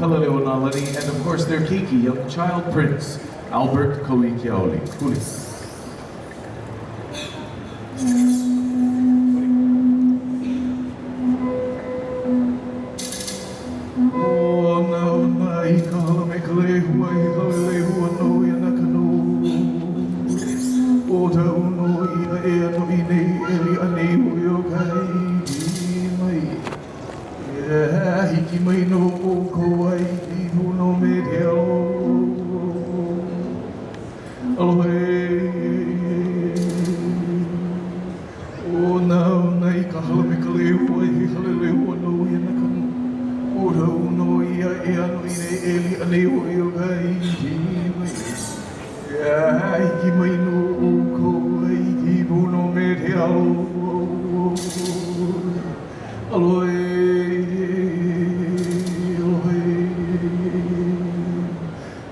Kalaleo Nalani, and of course their keiki, young child prince, Albert Kauikeaoli. Kulis.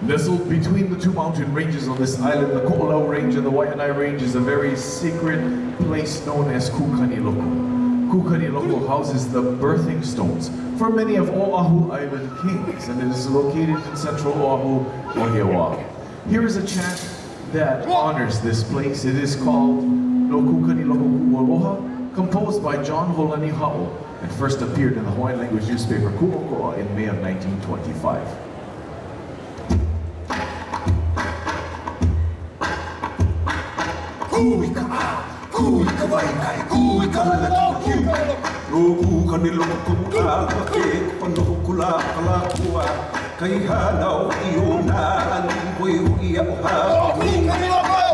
Nestled between the two mountain ranges on this island, the Ko'olau Range and the Waianae Range is a very sacred place known as Kukaniloko. Kukaniloko houses the birthing stones for many of Oahu Island kings, and it is located in central Oahu, Wahiawa. Here is a chant that honors this place. It is called No Kukaniloko Ku'aloha, composed by John Holani Ha'o, and first appeared in the Hawaiian language newspaper Ku'oko'a in May of 1925. Kuika, kuika vai, kuika laki, no kuka ni loko kuka ke kono kula kala kua kai hana o iona ani koi ia oha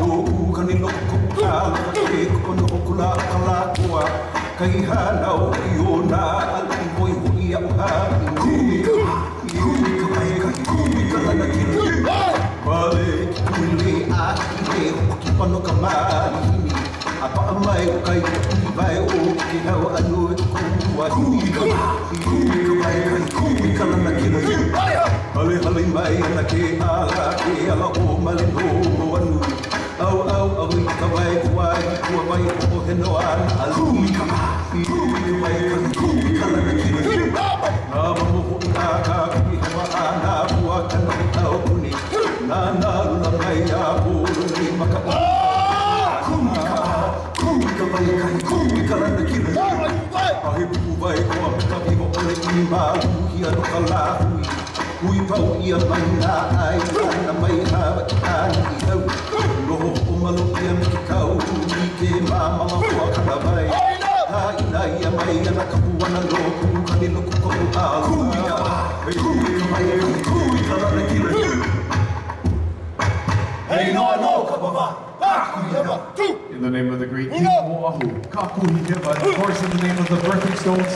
no kuka ni loko kuka ke kono kula kala kua kai hana o iona ani koi ia oha kuika vai kuika laki vale kuli a ke pano kamali apa mai kai vai o ki hau anu ku wa ku kala na ki hale hale mai na ke ala o mali no anu au ka vai ku vai o he no an alu mai kala na ki na mo na ka ki hawa ana bua kana au kuni na la mai ya bu ni maka kuika lana kira ahe puku vai koa pita vivo ole i mahu hia no kala hui pau ia mai na ai ana mai hawa i ani i hau noho o malo ia mi ki kau i ke mamama hoa kana vai ha ina ia mai ana kapuana no kuka ni loko kono ala kuika lana kira hey no kapava in the name of the great King of Oahu, Kakuhikeva, and of course in the name of the birthing stones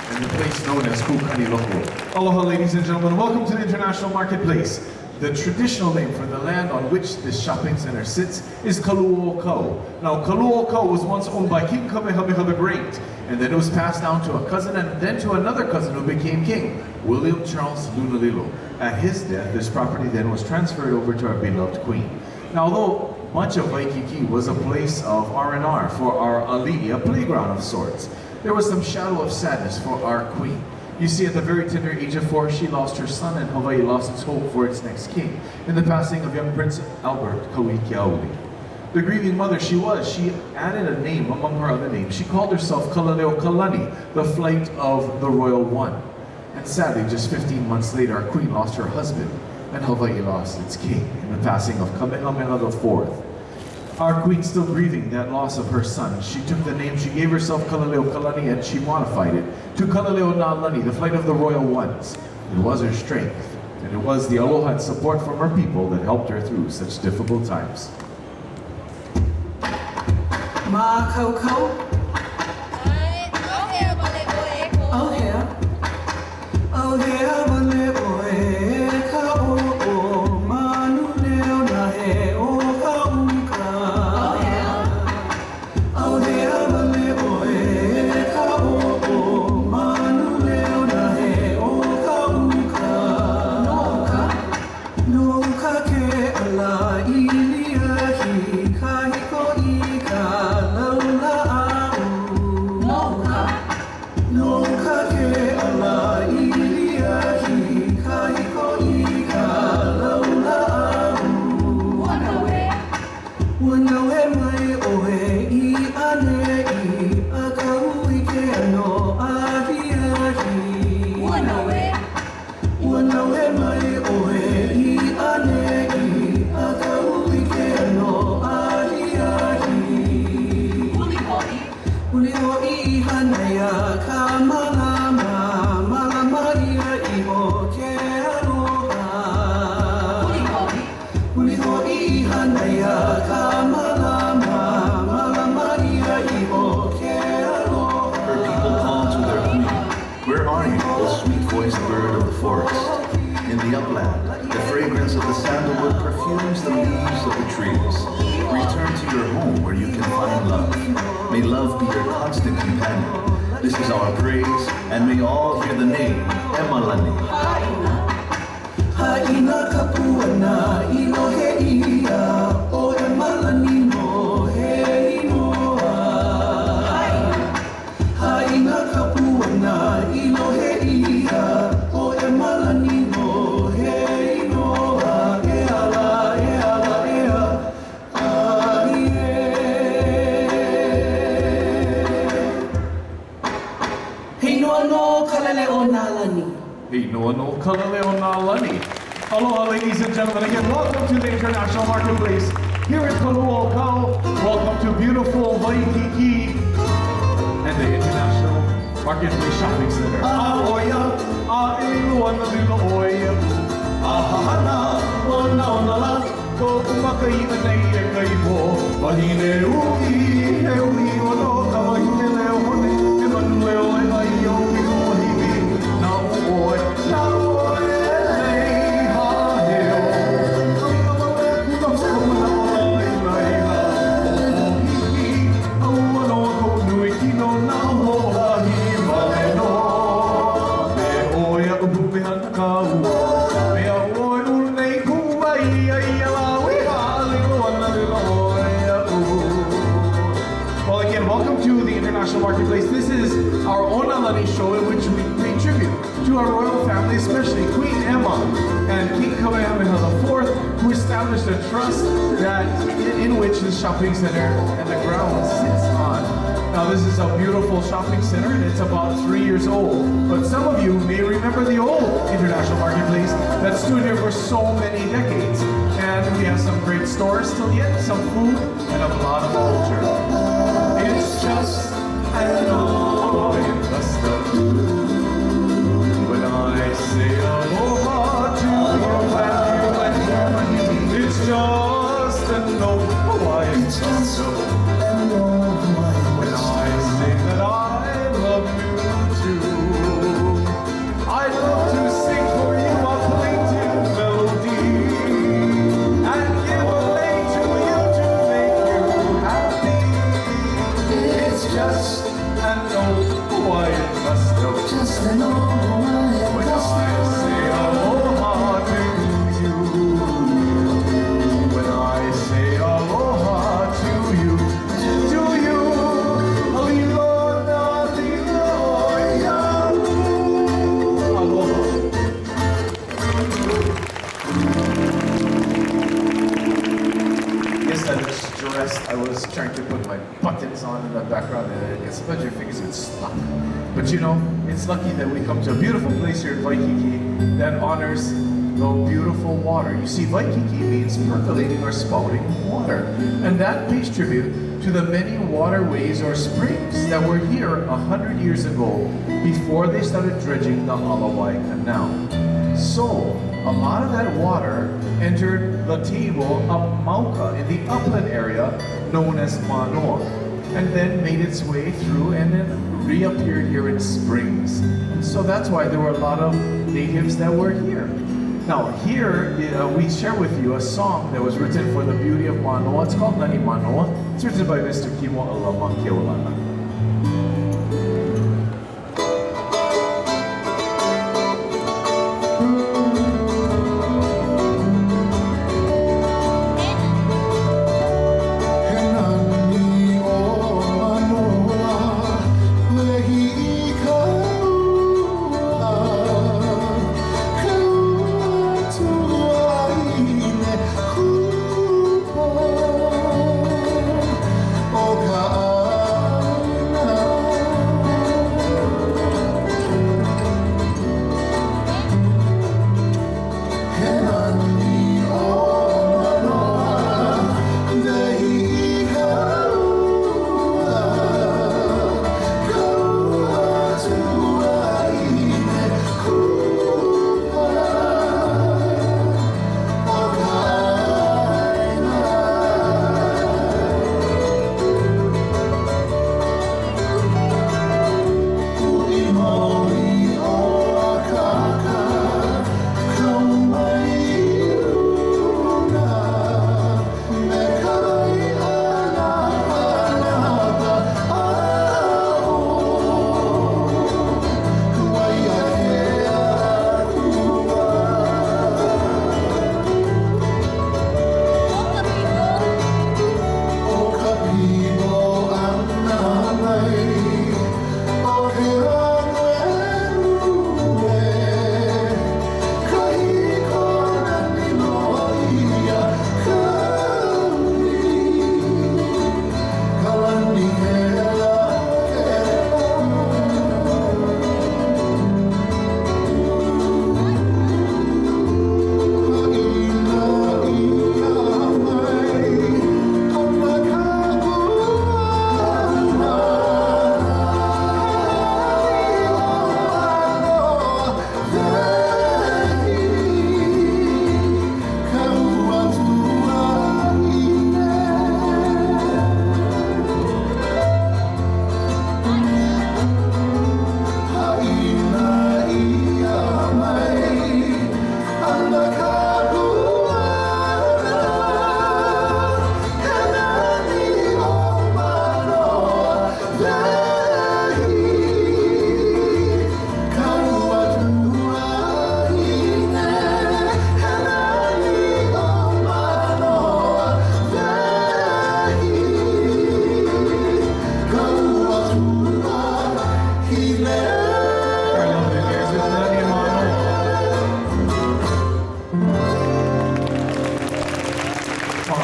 and the place known as Kukaniloko. Aloha, ladies and gentlemen, welcome to the International Marketplace. The traditional name for the land on which this shopping center sits is Kalu'okau. Now, Kalu'okau was once owned by King Kamehameha the Great, and then it was passed down to a cousin and then to another cousin who became king, William Charles Lunalilo. At his death, this property then was transferred over to our beloved queen. Now, although much of Waikiki was a place of R&R for our ali'i, a playground of sorts, there was some shadow of sadness for our queen. You see, at the very tender age of 4, she lost her son and Hawaii lost its hope for its next king in the passing of young Prince Albert Kauikeaoli. The grieving mother she added a name among her other names. She called herself Kalaleo Kalani, the flight of the Royal One. And sadly, just 15 months later, our queen lost her husband, and Hawaii lost its king in the passing of Kamehameha IV. Our queen, still grieving that loss of her son, she took the name, she gave herself Kalaleo Kalani, and she modified it to Kalaleo Nalani, the flight of the Royal Ones. It was her strength, and it was the aloha and support from her people that helped her through such difficult times. Ma Coco. Oh yeah. Oh yeah, bale boe ka o manu leo na he o ka unka. Oh yeah. Oh yeah, bale boe ka o manu leo na he o ka unka. No ka ke ala ilia hi ka hiko I ka laula au. No ka ke ala ilia hi the upland, the fragrance of the sandalwood perfumes the leaves of the trees. Return to your home where you can find love. May love be your constant companion. This is our praise, and may all hear the name, Emalani. Haina kapuana ilohe ia o Emalani no he inoa. Haina kapuana ilohe ia o Emalani no he inoa. E ala ea aie. Hei noa no kalele o Nalani. Hey, no Kaleleo Nalani. Aloha, ladies and gentlemen. Again, welcome to the International Marketplace here in Kaluokau. Welcome to beautiful Waikiki and the International Marketplace Shopping Center. Aoya, a'iluana lilo oia. Ahahana, ona, ko umakai nei e kaipo. Wahine ui, he ui ono, kawahine leo hone, e manu leo e ai o kiko hiwi. Na oi, nei ha heo. Kamamawe, kumamskamana o lai hiwi. Au ano ko nui kino na hoa hiwa e no. Me oia upu me hana ua. Me a oi unei kuwai ai ala wiha lilo ana lilo oia u. Well, again, welcome to the International Marketplace. This is our Onalani show in which we pay tribute to our royal family, especially Queen Emma and King Kamehameha IV, who established a trust that in which the shopping center and the ground sits on. Now, this is a beautiful shopping center, and it's about 3 years old. But some of you may remember the old International Marketplace that stood here for so many decades. And we have some great stores still yet, some food, and a lot of culture. It's just an old custom. When I say aloha to your family, it's just an old Hawaiian custom. When I say that I love you too, I'd love to sing for you a plaintive melody and give a lay to you to make you happy. It's just an old Hawaiian custom. Just an old Hawaiian When I say aloha to you, when I say aloha to you, alilona liloia. Aloha. Yes, I was stressed. I was trying to put my buttons on in the background, and sometimes your fingers get stuck. But you know, it's lucky that we come to a beautiful place here in Waikiki that honors the beautiful water. You see, Waikiki means percolating or spouting water. And that pays tribute to the many waterways or springs that were here 100 years ago before they started dredging the Alawai Canal. So, a lot of that water entered the table up Mauka in the upland area known as Manoa, and then made its way through and then reappeared here in springs. And so that's why there were a lot of natives that were here. Now here we share with you a song that was written for the beauty of Manoa. It's called Nani Manoa. It's written by Mr. Kimo Alama Keolana. Oh,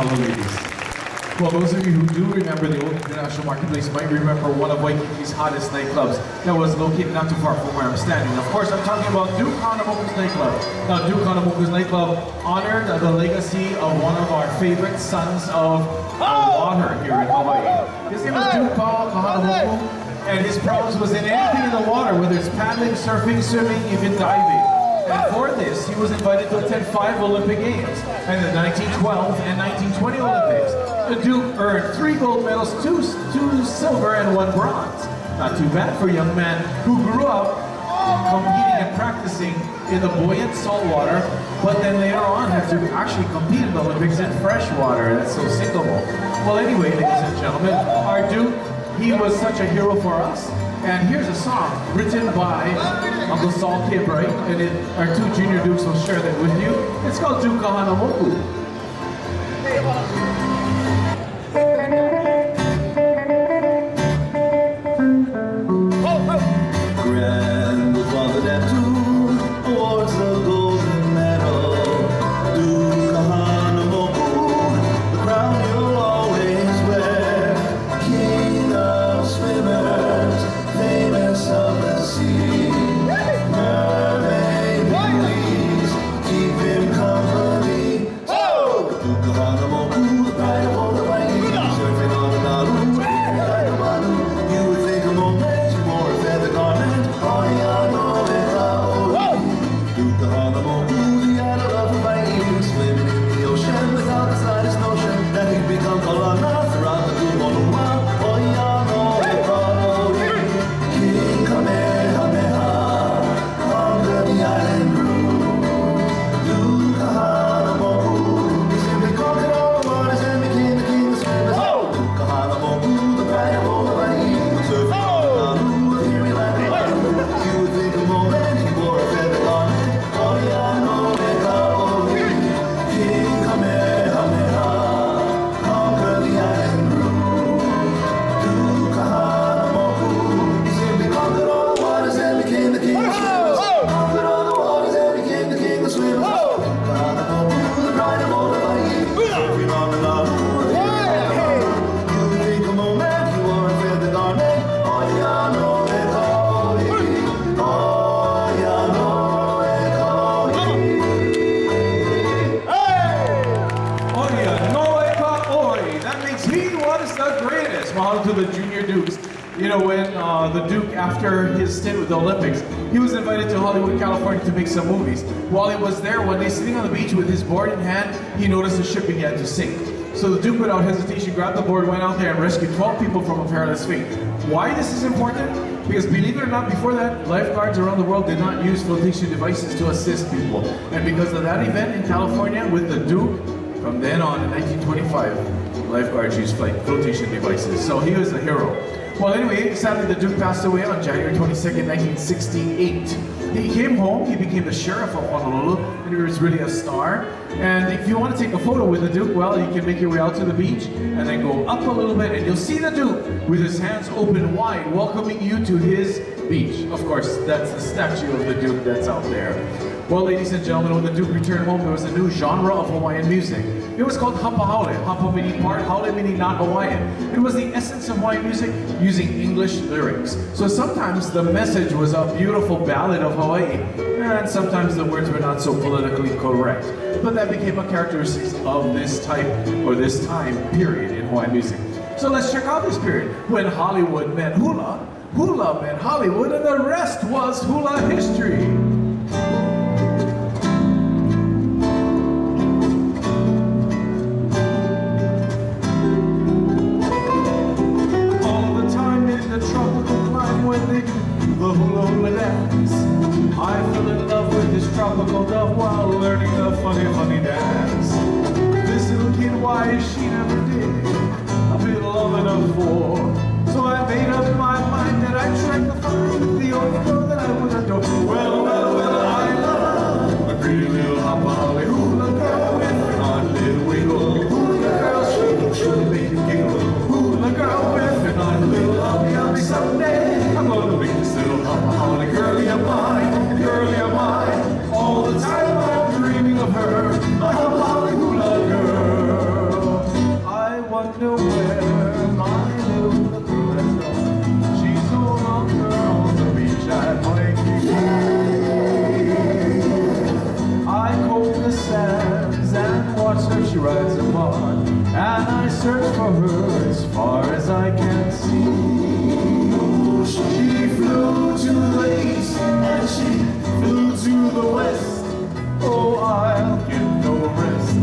mahalo ladies. Well, those of you who do remember the old International Marketplace might remember one of Waikiki's hottest nightclubs that was located not too far from where I'm standing. Of course, I'm talking about Duke Hanamoku's nightclub. Now, Duke Hanamoku's nightclub honored the legacy of one of our favorite sons of water here in Hawaii. His name was Duke Hanamoku, and his prowess was in anything in the water, whether it's paddling, surfing, swimming, even diving. And for this, he was invited to attend 5 Olympic Games, and the 1912 and 1920 Olympics. The Duke earned 3 gold medals, 2 silver, and 1 bronze. Not too bad for a young man who grew up competing and practicing in the buoyant salt water, but then later on had to actually compete in the Olympics in fresh water. That's so sinkable. Well, anyway, ladies and gentlemen, our Duke, he was such a hero for us. And here's a song written by Uncle Saul Kibright, and our 2 junior Dukes will share that with you. It's called Duke Hanamoku. Grandfather Neptune awards the golden medal. Duke Hanamoku, the crown you'll always wear. King of swimmers, famous of the sea. Mermaid please keep him company. Duke Hanamoku, the pride of all the Waikiki, surfing on the Nalu, like a Manu. You would think a moment you wore a feather garment. Duke Hanamoku, the idol of the Waikiki, swimming in the ocean without the slightest notion that he'd become Kalana throughout the blue Monua. King Kamehameha, conquer the island crew. Duke Hanamoku, he simply conquered all the waters and became the king of swimmers. Duke Hanamoku, the pride of all the Waikiki, surfing on the Nalu, theory like a Manu. You would think a moment he wore a feather garment. King Kamehameha, conquer the island crew. Duke Hanamoku, he simply conquered all the waters and became the king of swimmers. Conquered all the waters and became the king of swimmers. Duke Hanamoku, the pride of all the Waikiki, surfing on the Nalu. You would think a moment he wore a feather garment. Mahalo to the junior Dukes. You know, when the Duke, after his stint with the Olympics, he was invited to Hollywood, California to make some movies. While he was there, one day sitting on the beach with his board in hand, he noticed the ship began to sink. So the Duke, without hesitation, grabbed the board, went out there and rescued 12 people from a perilous fate. Why this is important? Because believe it or not, before that, lifeguards around the world did not use flotation devices to assist people. And because of that event in California with the Duke, from then on in 1925, lifeguards used flotation devices. So he was a hero. Well, anyway, sadly the Duke passed away on January 22nd, 1968. He came home, he became the sheriff of Honolulu, and he was really a star. And if you want to take a photo with the Duke, well, you can make your way out to the beach and then go up a little bit and you'll see the Duke with his hands open wide, welcoming you to his beach. Of course, that's the statue of the Duke that's out there. Well, ladies and gentlemen, when the Duke returned home, there was a new genre of Hawaiian music. It was called Hapa Haole. Hapa meaning part, Haole meaning not Hawaiian. It was the essence of Hawaiian music using English lyrics. So sometimes the message was a beautiful ballad of Hawaii, and sometimes the words were not so politically correct. But that became a characteristic of this type or this time period in Hawaiian music. So let's check out this period when Hollywood met hula, hula met Hollywood, and the rest was hula history. Tropical climb when they do the hula hula dance. I fell in love with this tropical dove while learning the funny, funny dance. This little kid, why she never did a bit of enough for. So I made up my mind that I'd track the fire with the only girl that I would adore. Well, well, well, I love a pretty little hapa haole hula girl with an odd little wiggle. Hula girl, she make you giggle. Hula girl with an odd little yummy someday. I'm gonna make this little hapa haole girlie of mine, girlie of mine. All the time I'm dreaming of her, my hapa haole hula girl. she rides upon, and I search for her as far as I can see. She flew to the east and she flew to the west. Oh, I'll get no rest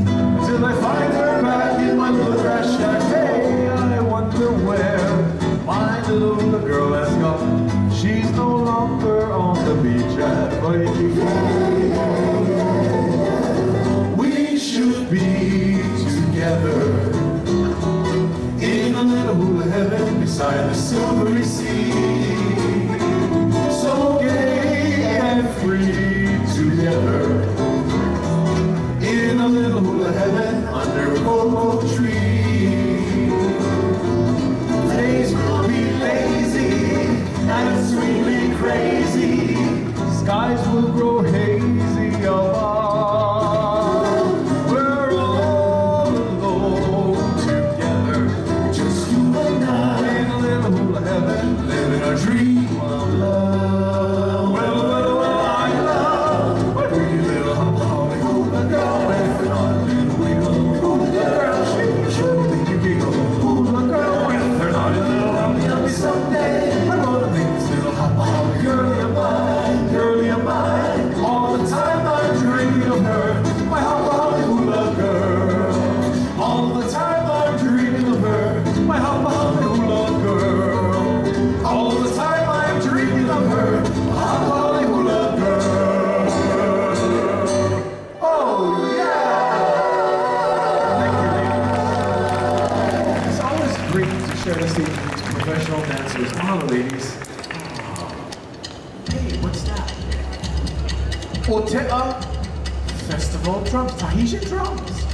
till I find her back in my little grass shack. Hey, I wonder where my little girl has gone. She's no longer on the beach at Waikiki. We should be together in a little hula heaven beside the silvery sea. So gay and free together in a little hula heaven under a cocoa tree. Days will be lazy and sweetly crazy. Skies will grow hazy above. We're all alone together, just you and I in a little hula heaven, living a dream of love. Well, I love my pretty little hula girl. If you're not a little wiggle, hula girl, she should make you giggle. Hula girl, if they're not a little yummy someday, I'm gonna make this little hula girlie of mine, girlie of mine. All the time I'm dreaming of her, my hula girl. All the time I'm dreaming of her, my hula girl. All the time I'm dreaming of her, my hula girl. Oh yeah! Thank you, ladies. It's always great to share the stage with these professional dancers. Mahalo, ladies. Hey, what's that? Otea Festival drums, Tahitian drums.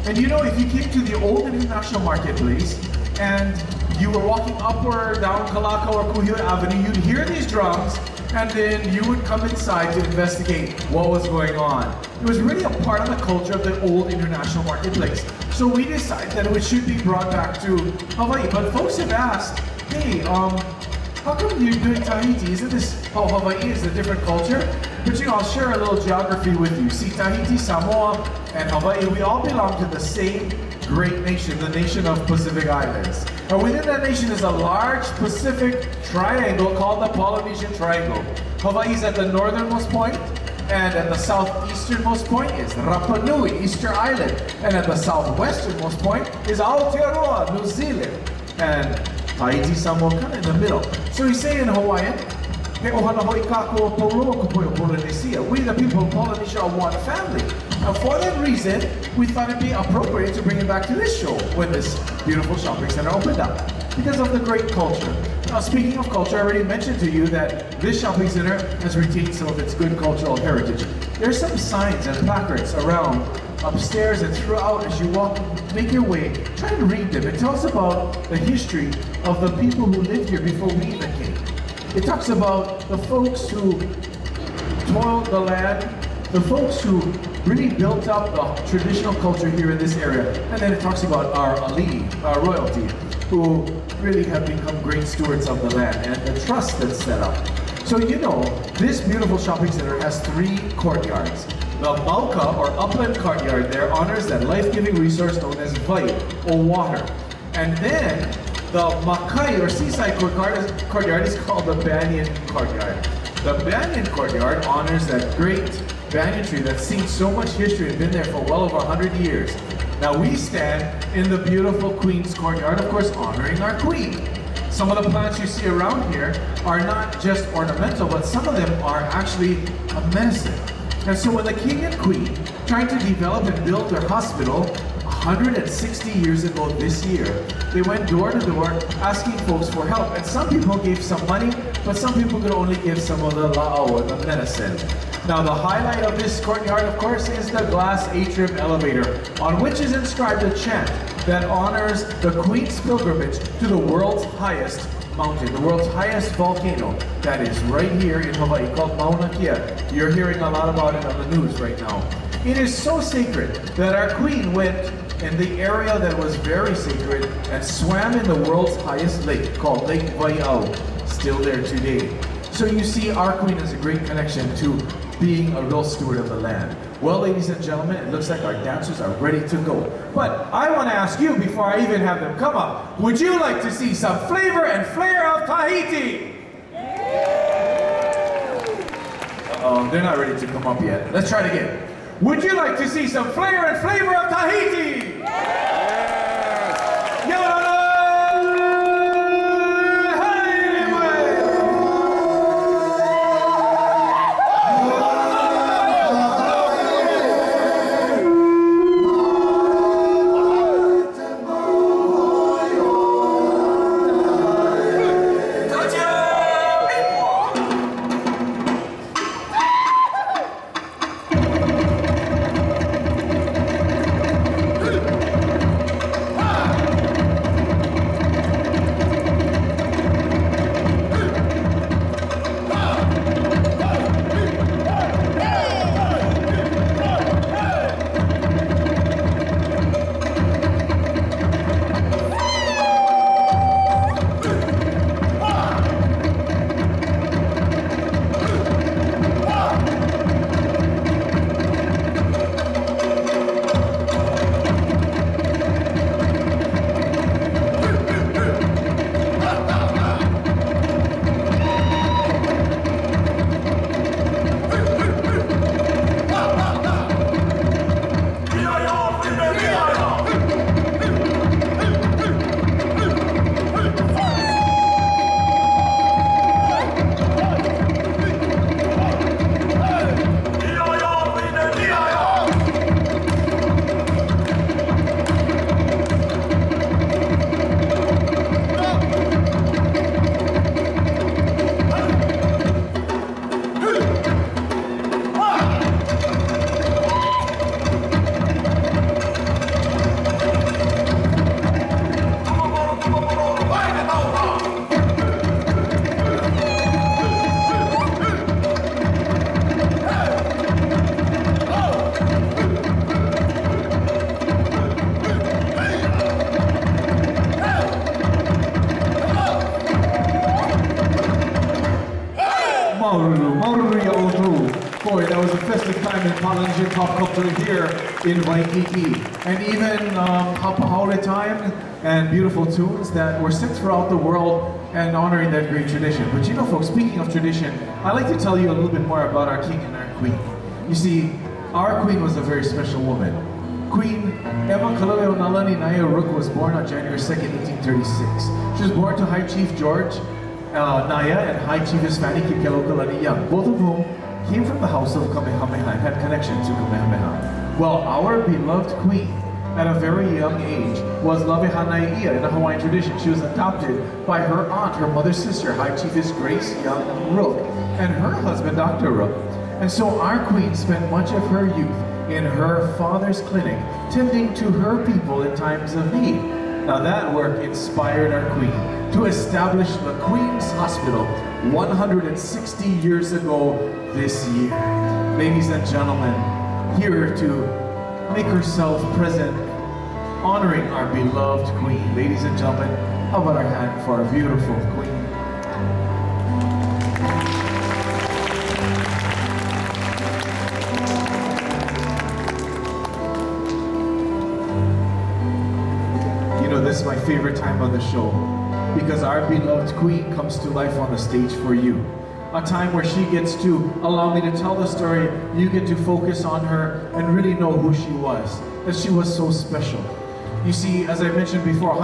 And you know, if you came to the old international marketplace and you were walking up or down Kalaka or Kuhio Avenue, you'd hear these drums and then you would come inside to investigate what was going on. It was really a part of the culture of the old international marketplace. So we decided that it should be brought back to Hawaii. But folks have asked, hey, how come you're doing Tahiti? Isn't this how Hawaii is, a different culture? But you know, I'll share a little geography with you. See, Tahiti, Samoa, and Hawaii, we all belong to the same great nation, the nation of Pacific Islands. And within that nation is a large Pacific triangle called the Polynesian Triangle. Hawaii is at the northernmost point, and at the southeasternmost point is Rapa Nui, Easter Island. And at the southwesternmost point is Aotearoa, New Zealand. And Tahiti, Samoa, kind of in the middle. So we say in Hawaiian, we the people of Polynesia are one family. And for that reason, we thought it'd be appropriate to bring it back to this show when this beautiful shopping center opened up, because of the great culture. Now, speaking of culture, I already mentioned to you that this shopping center has retained some of its good cultural heritage. There are some signs and placards around, upstairs and throughout as you walk, make your way, try and read them. It tells about the history of the people who lived here before we even came. It talks about the folks who toiled the land, the folks who really built up the traditional culture here in this area. And then it talks about our alii, our royalty, who really have become great stewards of the land and the trust that's set up. So you know, this beautiful shopping center has 3 courtyards. The Mauka, or upland courtyard there, honors that life-giving resource known as vai, or water. And then the Makai, or seaside courtyard is called the Banyan courtyard. The Banyan courtyard honors that great banyan tree that's seen so much history and been there for well over 100 years. Now we stand in the beautiful Queen's courtyard, of course honoring our Queen. Some of the plants you see around here are not just ornamental, but some of them are actually a medicine. And so when the King and Queen tried to develop and build their hospital 160 years ago this year, they went door to door asking folks for help. And some people gave some money, but some people could only give some of the la'o, or the medicine. Now the highlight of this courtyard, of course, is the glass atrium elevator, on which is inscribed a chant that honors the Queen's pilgrimage to the world's highest mountain, the world's highest volcano, that is right here in Hawaii, called Mauna Kea. You're hearing a lot about it on the news right now. It is so sacred that our Queen went in the area that was very sacred and swam in the world's highest lake, called Lake Waiau, still there today. So you see, our Queen has a great connection to being a real steward of the land. Well, ladies and gentlemen, it looks like our dancers are ready to go. But I want to ask you, before I even have them come up, would you like to see some flavor and flair of Tahiti? Uh-oh, they're not ready to come up yet. Let's try it again. Would you like to see some flair and flavor of Tahiti? Boy, that was a festive time in Polynesian pop culture here in Waikiki. And even Hapahaole time and beautiful tunes that were sent throughout the world and honoring that great tradition. But you know, folks, speaking of tradition, I'd like to tell you a little bit more about our king and our queen. You see, our queen was a very special woman. Queen Emma Kalileo Nalani Naya Rook was born on January 2nd, 1836. She was born to High Chief George Naya and High Chiefess Fanny Kikelokalani Young, both of whom came from the house of Kamehameha and had connection to Kamehameha. Well, our beloved queen, at a very young age, was Lavehanai'ia in the Hawaiian tradition. She was adopted by her aunt, her mother's sister, High Chiefess Grace Young Rook, and her husband, Dr. Rook. And so our queen spent much of her youth in her father's clinic, tending to her people in times of need. Now that work inspired our queen to establish the Queen's Hospital 160 years ago this year. Ladies and gentlemen, here to make herself present, honoring our beloved queen. Ladies and gentlemen, how about our hand for our beautiful queen? You know, this is my favorite time of the show because our beloved queen comes to life on the stage for you. A time where she gets to allow me to tell the story, you get to focus on her and really know who she was, that she was so special. You see, as I mentioned before,